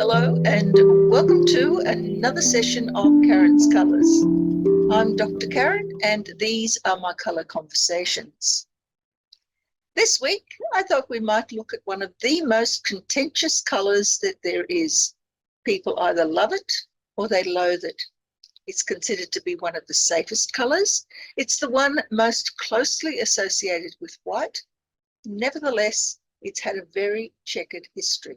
Hello and welcome to another session of Karen's Colours. I'm Dr. Karen and these are my colour conversations. This week I thought we might look at one of the most contentious colours that there is. People either love it or they loathe it. It's considered to be one of the safest colours. It's the one most closely associated with white. Nevertheless, it's had a very checkered history.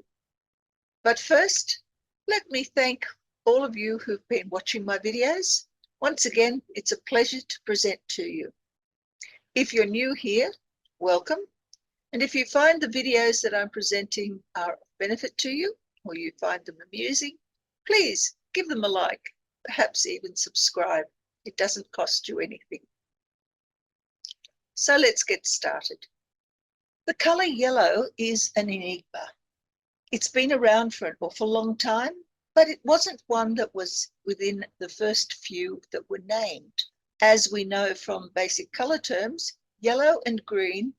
But first, let me thank all of you who've been watching my videos. Once again, it's a pleasure to present to you. If you're new here, welcome. And if you find the videos that I'm presenting are of benefit to you, or you find them amusing, please give them a like, perhaps even subscribe. It doesn't cost you anything. So let's get started. The colour yellow is an enigma. It's been around for an awful long time, but it wasn't one that was within the first few that were named. As we know from basic colour terms, yellow and green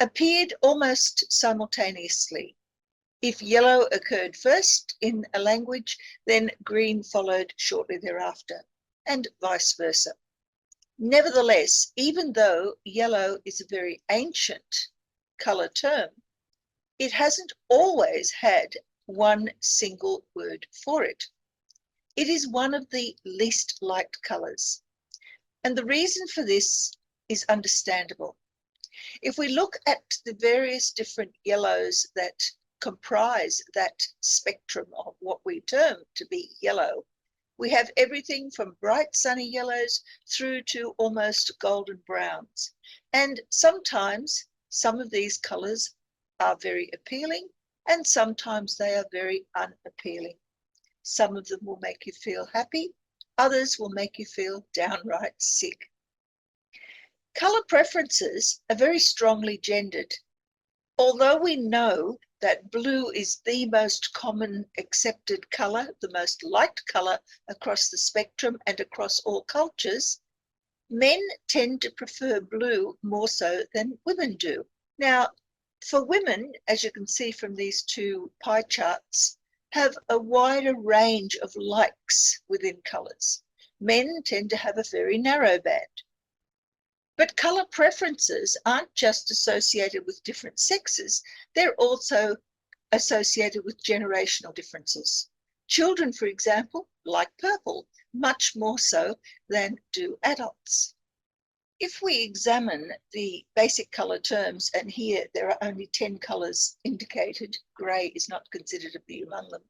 appeared almost simultaneously. If yellow occurred first in a language, then green followed shortly thereafter, and vice versa. Nevertheless, even though yellow is a very ancient colour term, it hasn't always had one single word for it. It is one of the least liked colours. And the reason for this is understandable. If we look at the various different yellows that comprise that spectrum of what we term to be yellow, we have everything from bright sunny yellows through to almost golden browns. And sometimes some of these colours are very appealing and sometimes they are very unappealing. Some of them will make you feel happy, others will make you feel downright sick. Colour preferences are very strongly gendered. Although we know that blue is the most common accepted colour, the most liked colour across the spectrum and across all cultures, men tend to prefer blue more so than women do. Now, for women, as you can see from these two pie charts, have a wider range of likes within colours. Men tend to have a very narrow band. But colour preferences aren't just associated with different sexes, they're also associated with generational differences. Children, for example, like purple, much more so than do adults. If we examine the basic colour terms, and here there are only 10 colours indicated, grey is not considered to be among them,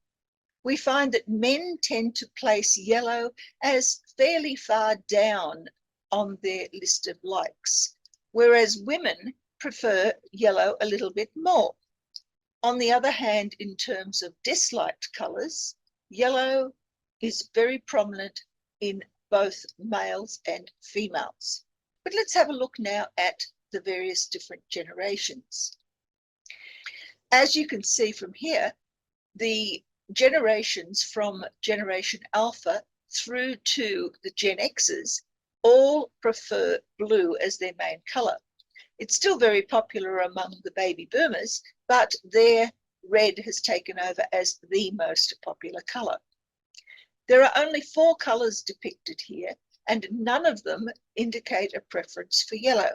we find that men tend to place yellow as fairly far down on their list of likes, whereas women prefer yellow a little bit more. On the other hand, in terms of disliked colours, yellow is very prominent in both males and females. But let's have a look now at the various different generations. As you can see from here, the generations from Generation Alpha through to the Gen X's all prefer blue as their main colour. It's still very popular among the baby boomers, but their red has taken over as the most popular colour. There are only 4 colours depicted here, and none of them indicate a preference for yellow.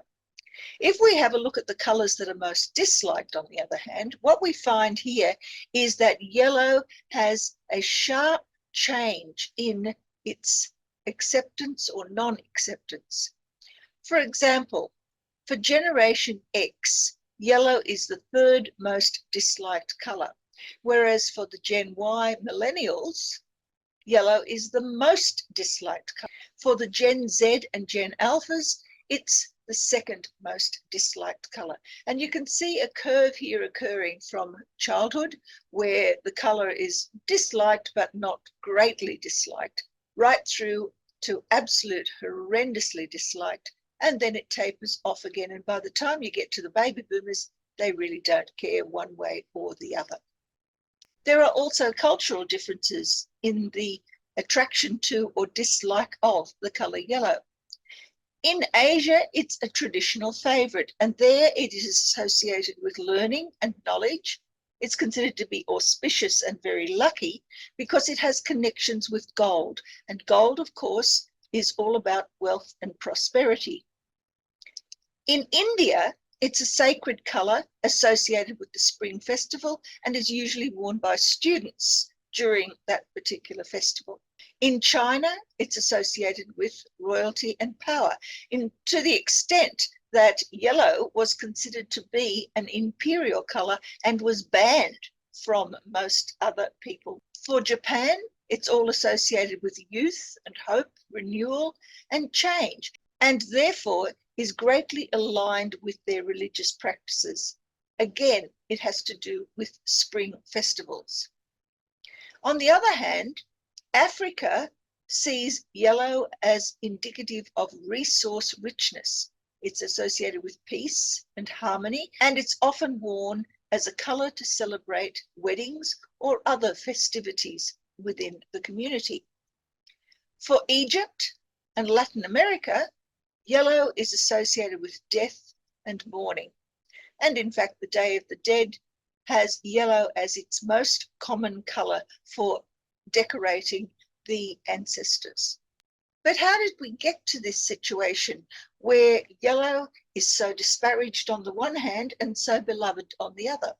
If we have a look at the colours that are most disliked, on the other hand, what we find here is that yellow has a sharp change in its acceptance or non-acceptance. For example, for Generation X, yellow is the 3rd most disliked colour, whereas for the Gen Y millennials, yellow is the most disliked colour. For the Gen Z and Gen Alphas, it's the 2nd most disliked colour. And you can see a curve here occurring from childhood where the colour is disliked but not greatly disliked, right through to absolute horrendously disliked, and then it tapers off again. And by the time you get to the baby boomers, they really don't care one way or the other. There are also cultural differences in the attraction to or dislike of the colour yellow. In Asia, it's a traditional favourite, and there it is associated with learning and knowledge, It's considered to be auspicious and very lucky because it has connections with gold. And gold, of course, is all about wealth and prosperity. In India, it's a sacred color associated with the Spring Festival and is usually worn by students during that particular festival. In China, it's associated with royalty and power, to the extent that yellow was considered to be an imperial color and was banned from most other people. For Japan, it's all associated with youth and hope, renewal and change, and therefore is greatly aligned with their religious practices. Again, it has to do with spring festivals. On the other hand, Africa sees yellow as indicative of resource richness. It's associated with peace and harmony, and it's often worn as a color to celebrate weddings or other festivities within the community. For Egypt and Latin America, yellow is associated with death and mourning. And in fact, the Day of the Dead has yellow as its most common color for decorating the ancestors. But how did we get to this situation where yellow is so disparaged on the one hand and so beloved on the other?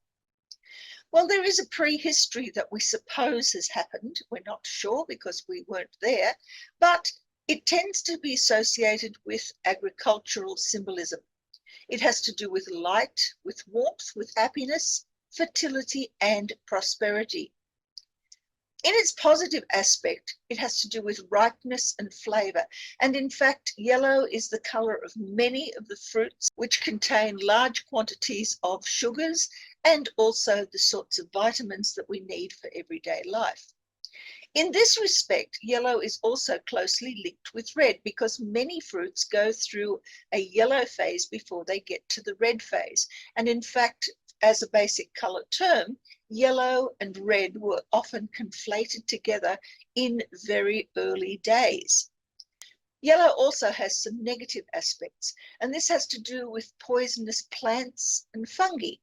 Well, there is a prehistory that we suppose has happened. We're not sure because we weren't there, but it tends to be associated with agricultural symbolism. It has to do with light, with warmth, with happiness, fertility, and prosperity. In its positive aspect, it has to do with ripeness and flavor. And in fact, yellow is the color of many of the fruits which contain large quantities of sugars and also the sorts of vitamins that we need for everyday life. In this respect, yellow is also closely linked with red because many fruits go through a yellow phase before they get to the red phase. And in fact, as a basic color term, yellow and red were often conflated together in very early days. Yellow also has some negative aspects, and this has to do with poisonous plants and fungi.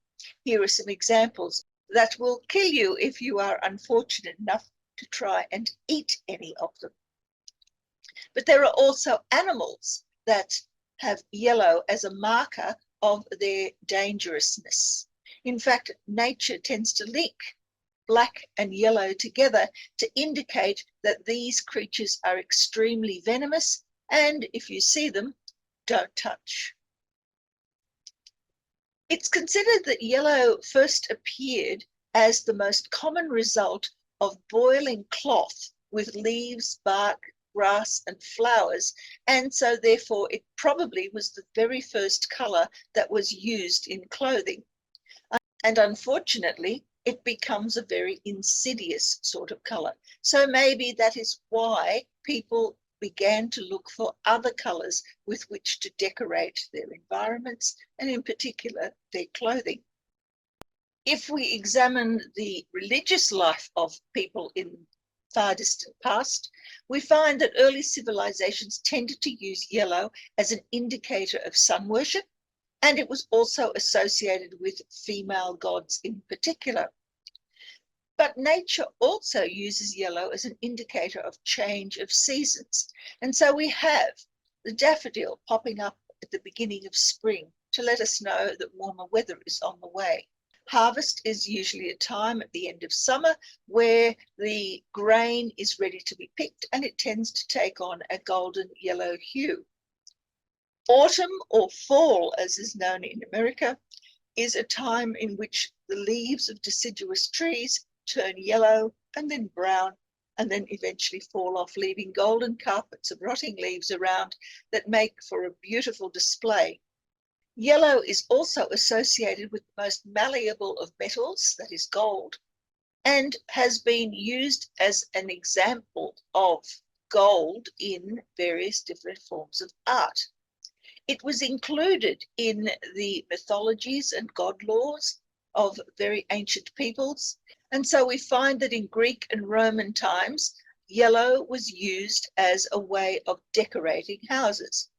Here are some examples that will kill you if you are unfortunate enough to try and eat any of them. But there are also animals that have yellow as a marker of their dangerousness. In fact, nature tends to link black and yellow together to indicate that these creatures are extremely venomous, and if you see them, don't touch. It's considered that yellow first appeared as the most common result of boiling cloth with leaves, bark, grass, and flowers, and so therefore it probably was the very first color that was used in clothing. And unfortunately, it becomes a very insidious sort of color. So maybe that is why people began to look for other colors with which to decorate their environments, and in particular, their clothing. If we examine the religious life of people in far distant past, we find that early civilizations tended to use yellow as an indicator of sun worship, and it was also associated with female gods in particular. But nature also uses yellow as an indicator of change of seasons. And so we have the daffodil popping up at the beginning of spring to let us know that warmer weather is on the way. Harvest is usually a time at the end of summer where the grain is ready to be picked and it tends to take on a golden yellow hue. Autumn, or fall as is known in America, is a time in which the leaves of deciduous trees turn yellow and then brown and then eventually fall off, leaving golden carpets of rotting leaves around that make for a beautiful display. Yellow is also associated with the most malleable of metals, that is gold, and has been used as an example of gold in various different forms of art. It was included in the mythologies and god laws of very ancient peoples. And so we find that in Greek and Roman times, yellow was used as a way of decorating houses.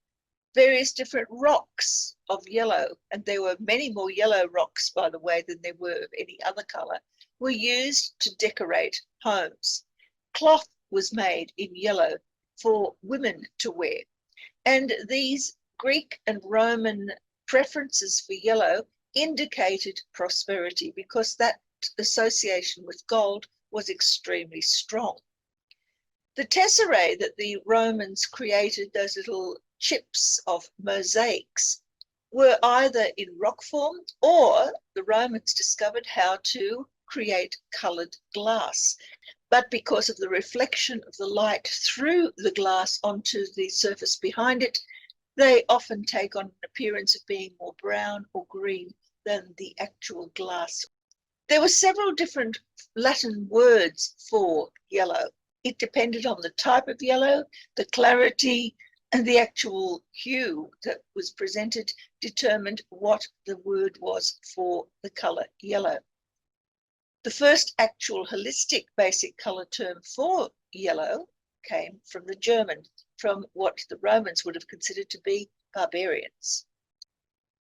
various different rocks of yellow, and there were many more yellow rocks, by the way, than there were of any other color, were used to decorate homes. Cloth was made in yellow for women to wear, and these Greek and Roman preferences for yellow indicated prosperity because that association with gold was extremely strong. The tesserae that the Romans created, those little chips of mosaics, were either in rock form, or the Romans discovered how to create coloured glass. But because of the reflection of the light through the glass onto the surface behind it, they often take on an appearance of being more brown or green than the actual glass. There were several different Latin words for yellow. It depended on the type of yellow, the clarity, and the actual hue that was presented determined what the word was for the colour yellow. The first actual holistic basic colour term for yellow came from the German, from what the Romans would have considered to be barbarians.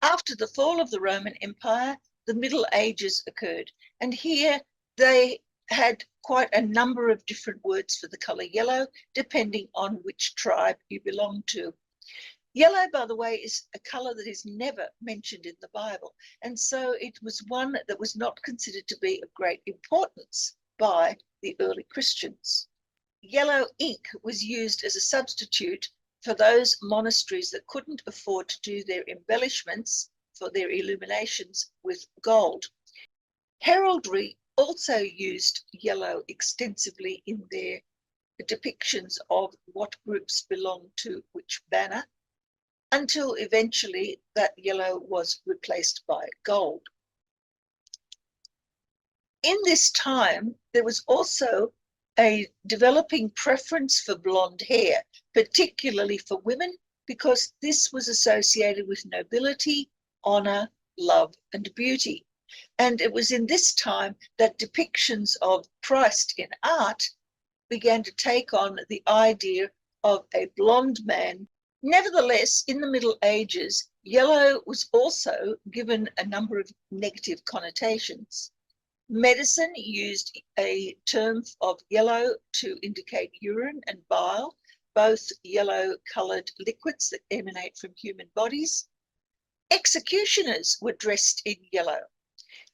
After the fall of the Roman Empire, the Middle Ages occurred, and here they had quite a number of different words for the colour yellow, depending on which tribe you belong to. Yellow, by the way, is a colour that is never mentioned in the Bible, and so it was one that was not considered to be of great importance by the early Christians. Yellow ink was used as a substitute for those monasteries that couldn't afford to do their embellishments for their illuminations with gold. Heraldry also used yellow extensively in their depictions of what groups belonged to which banner, until eventually that yellow was replaced by gold. In this time, there was also a developing preference for blonde hair, particularly for women, because this was associated with nobility, honor, love, and beauty. And it was in this time that depictions of Christ in art began to take on the idea of a blonde man. Nevertheless, in the Middle Ages, yellow was also given a number of negative connotations. Medicine used a term of yellow to indicate urine and bile, both yellow-coloured liquids that emanate from human bodies. Executioners were dressed in yellow,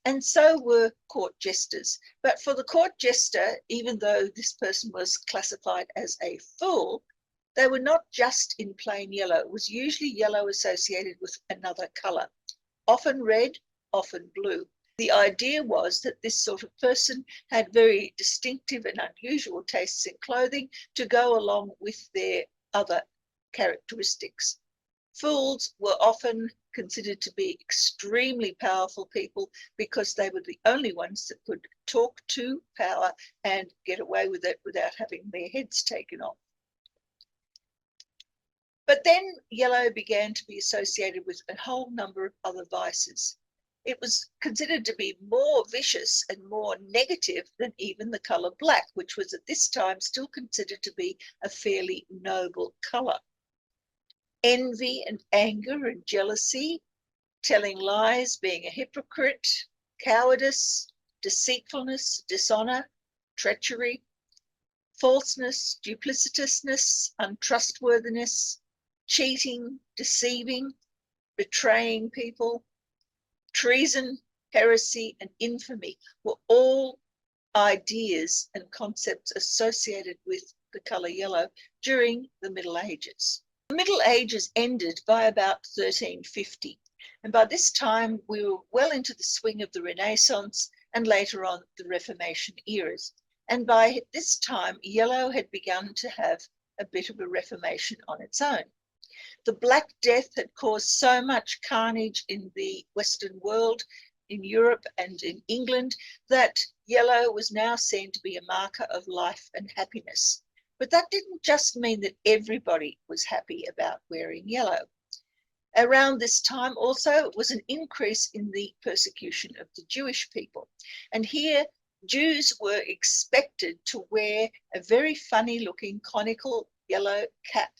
and so were court jesters. But for the court jester, even though this person was classified as a fool, they were not just in plain yellow. It was usually yellow associated with another colour, often red, often blue. The idea was that this sort of person had very distinctive and unusual tastes in clothing to go along with their other characteristics. Fools were often considered to be extremely powerful people because they were the only ones that could talk to power and get away with it without having their heads taken off. But then yellow began to be associated with a whole number of other vices. It was considered to be more vicious and more negative than even the colour black, which was at this time still considered to be a fairly noble colour. Envy and anger and jealousy, telling lies, being a hypocrite, cowardice, deceitfulness, dishonour, treachery, falseness, duplicitousness, untrustworthiness, cheating, deceiving, betraying people, treason, heresy, and infamy were all ideas and concepts associated with the colour yellow during the Middle Ages. The Middle Ages ended by about 1350, and by this time we were well into the swing of the Renaissance and later on the Reformation eras. And by this time, yellow had begun to have a bit of a reformation on its own. The Black Death had caused so much carnage in the Western world, in Europe and in England, that yellow was now seen to be a marker of life and happiness. But that didn't just mean that everybody was happy about wearing yellow. Around this time also was an increase in the persecution of the Jewish people. And here Jews were expected to wear a very funny looking conical yellow cap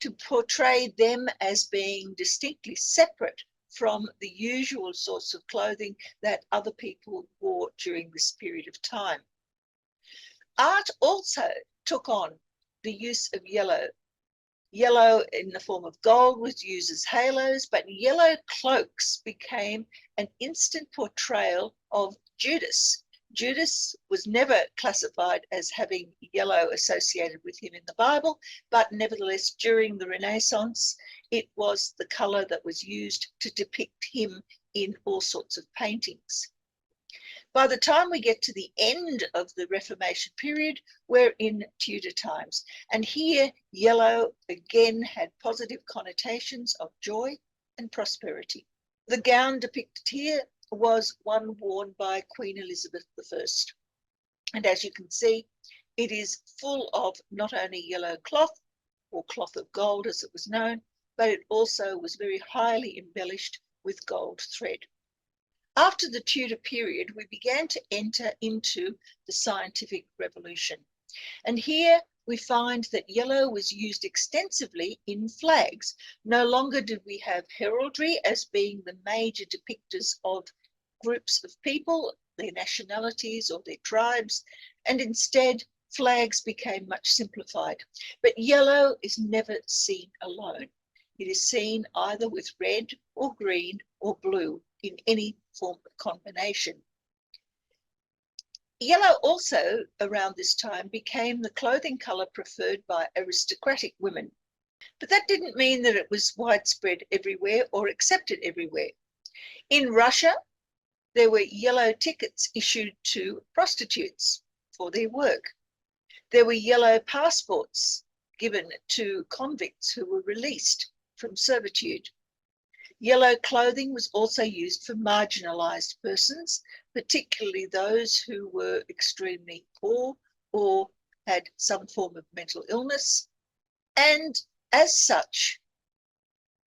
to portray them as being distinctly separate from the usual sorts of clothing that other people wore during this period of time. Art also took on the use of yellow. Yellow in the form of gold was used as halos, but yellow cloaks became an instant portrayal of Judas. Judas was never classified as having yellow associated with him in the Bible, but nevertheless, during the Renaissance, it was the color that was used to depict him in all sorts of paintings. By the time we get to the end of the Reformation period, we're in Tudor times. And here, yellow again had positive connotations of joy and prosperity. The gown depicted here was one worn by Queen Elizabeth I. And as you can see, it is full of not only yellow cloth, or cloth of gold as it was known, but it also was very highly embellished with gold thread. After the Tudor period, we began to enter into the scientific revolution. And here we find that yellow was used extensively in flags. No longer did we have heraldry as being the major depictors of groups of people, their nationalities or their tribes, and instead flags became much simplified. But yellow is never seen alone. It is seen either with red or green or blue in any form of combination. Yellow also, around this time, became the clothing colour preferred by aristocratic women. But that didn't mean that it was widespread everywhere or accepted everywhere. In Russia, there were yellow tickets issued to prostitutes for their work. There were yellow passports given to convicts who were released from servitude. Yellow clothing was also used for marginalised persons, particularly those who were extremely poor or had some form of mental illness. And as such,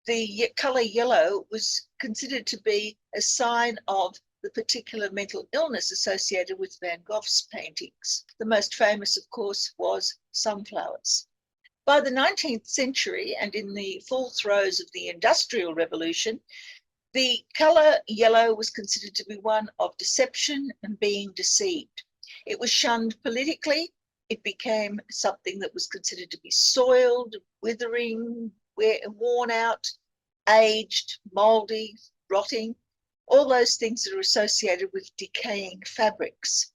the colour yellow was considered to be a sign of the particular mental illness associated with Van Gogh's paintings. The most famous, of course, was Sunflowers. By the 19th century, and in the full throes of the Industrial Revolution, the colour yellow was considered to be one of deception and being deceived. It was shunned politically. It became something that was considered to be soiled, withering, worn out, aged, mouldy, rotting, all those things that are associated with decaying fabrics.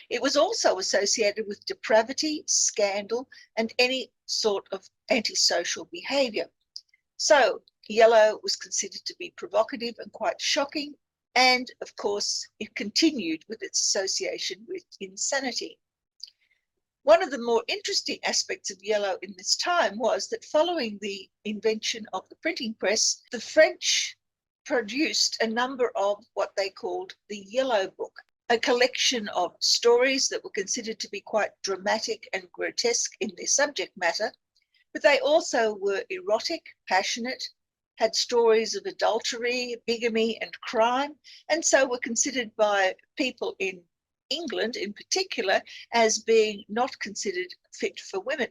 It was also associated with depravity, scandal, and any sort of antisocial behaviour. So yellow was considered to be provocative and quite shocking, and of course it continued with its association with insanity. One of the more interesting aspects of yellow in this time was that following the invention of the printing press, the French produced a number of what they called the Yellow Book, a collection of stories that were considered to be quite dramatic and grotesque in their subject matter, but they also were erotic, passionate, had stories of adultery, bigamy, and crime, and so were considered by people in England in particular as being not considered fit for women,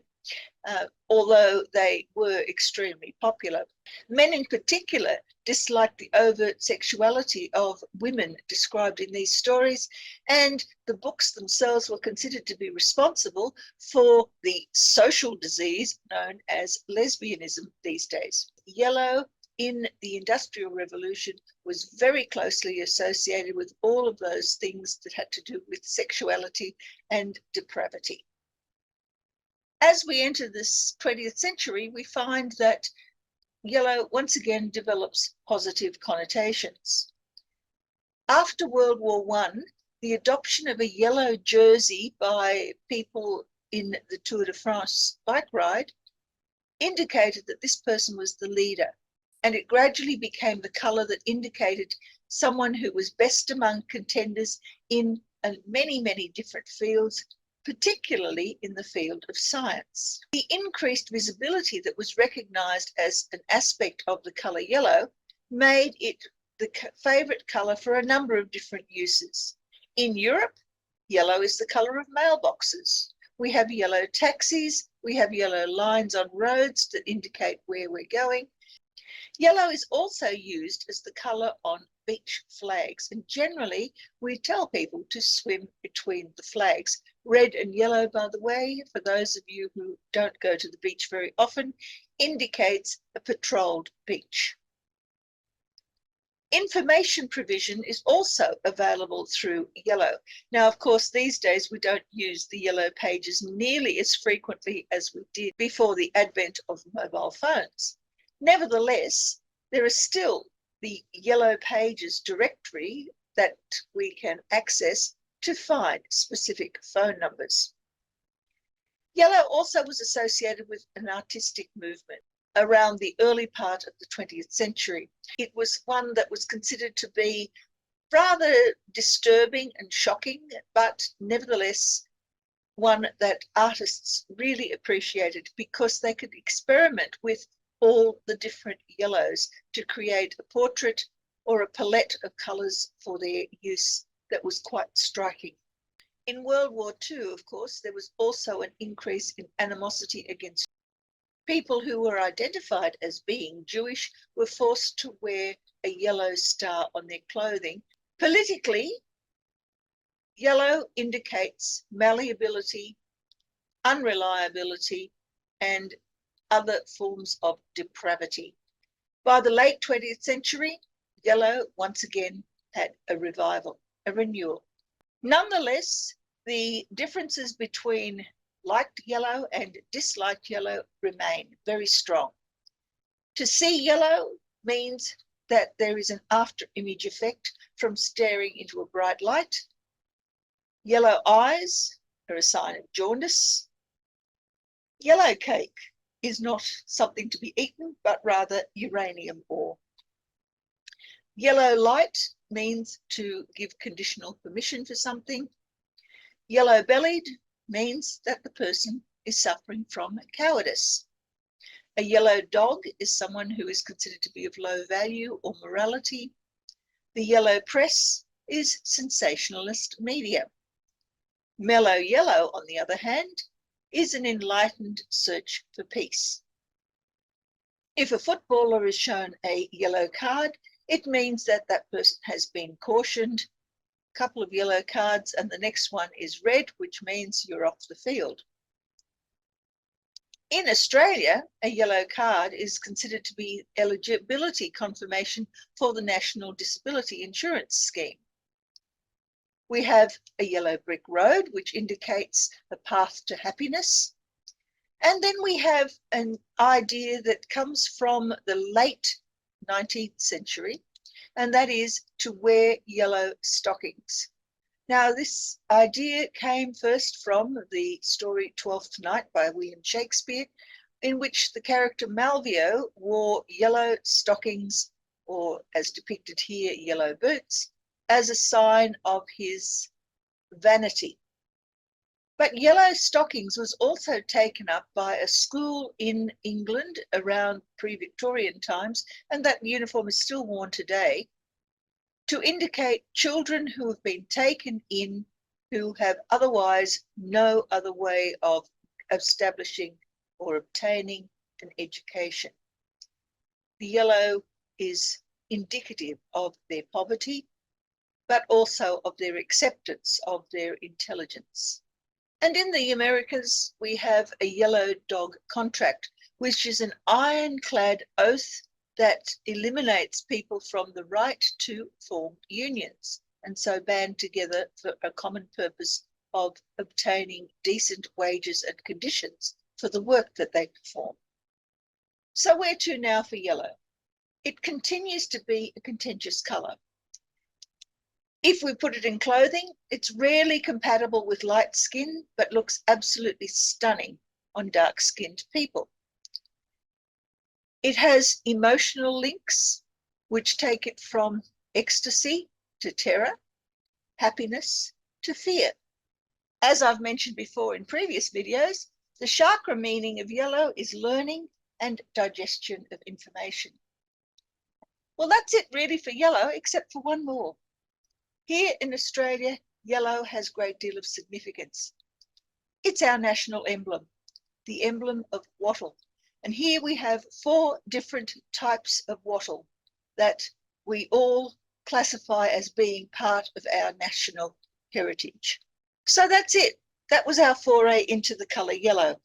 although they were extremely popular. Men in particular disliked the overt sexuality of women described in these stories, and the books themselves were considered to be responsible for the social disease known as lesbianism these days. Yellow in the Industrial Revolution was very closely associated with all of those things that had to do with sexuality and depravity. As we enter this 20th century, we find that yellow once again develops positive connotations. After World War I, the adoption of a yellow jersey by people in the Tour de France bike ride indicated that this person was the leader, and it gradually became the colour that indicated someone who was best among contenders in many, many different fields, particularly in the field of science. The increased visibility that was recognised as an aspect of the colour yellow made it the favourite colour for a number of different uses. In Europe, yellow is the colour of mailboxes. We have yellow taxis We have yellow lines on roads that indicate where we're going. Yellow is also used as the colour on beach flags, and generally we tell people to swim between the flags. Red and yellow, by the way, for those of you who don't go to the beach very often, indicates a patrolled beach. Information provision is also available through yellow. Now, of course, these days we don't use the yellow pages nearly as frequently as we did before the advent of mobile phones. Nevertheless, there is still the yellow pages directory that we can access to find specific phone numbers. Yellow also was associated with an artistic movement around the early part of the 20th century. It was one that was considered to be rather disturbing and shocking, but nevertheless one that artists really appreciated because they could experiment with all the different yellows to create a portrait or a palette of colours for their use that was quite striking. In World War II, of course, there was also an increase in animosity against people who were identified as being Jewish were forced to wear a yellow star on their clothing. Politically, yellow indicates malleability, unreliability, and other forms of depravity. By the late 20th century, yellow once again had a revival, a renewal. Nonetheless, the differences between liked yellow and disliked yellow remain very strong. To see yellow means that there is an after image effect from staring into a bright light. Yellow eyes are a sign of jaundice. Yellow cake is not something to be eaten, but rather uranium ore. Yellow light means to give conditional permission for something. Yellow-bellied means that the person is suffering from cowardice. A yellow dog is someone who is considered to be of low value or morality. The yellow press is sensationalist media. Mellow yellow, on the other hand, is an enlightened search for peace. If a footballer is shown a yellow card, it means that that person has been cautioned. A couple of yellow cards and the next one is red, which means you're off the field. In Australia, a yellow card is considered to be eligibility confirmation for the National Disability Insurance Scheme. We have a yellow brick road, which indicates a path to happiness. And then we have an idea that comes from the late 19th century, and that is to wear yellow stockings. Now, this idea came first from the story Twelfth Night by William Shakespeare, in which the character Malvio wore yellow stockings, or as depicted here, yellow boots, as a sign of his vanity. But yellow stockings was also taken up by a school in England around pre-Victorian times, and that uniform is still worn today, to indicate children who have been taken in who have otherwise no other way of establishing or obtaining an education. The yellow is indicative of their poverty, but also of their acceptance of their intelligence. And in the Americas, we have a yellow dog contract, which is an ironclad oath that eliminates people from the right to form unions, and so band together for a common purpose of obtaining decent wages and conditions for the work that they perform. So where to now for yellow? It continues to be a contentious colour. If we put it in clothing, it's rarely compatible with light skin, but looks absolutely stunning on dark-skinned people. It has emotional links, which take it from ecstasy to terror, happiness to fear. As I've mentioned before in previous videos, the chakra meaning of yellow is learning and digestion of information. Well, that's it really for yellow, except for one more. Here in Australia, yellow has a great deal of significance. It's our national emblem. the emblem of wattle. And here we have 4 different types of wattle that we all classify as being part of our national heritage. So that's it. That was our foray into the colour yellow.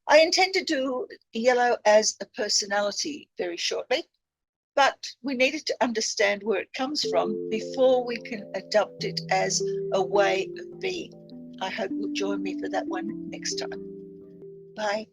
I intend to do yellow as a personality very shortly, but we needed to understand where it comes from before we can adopt it as a way of being. I hope you'll join me for that one next time. Bye.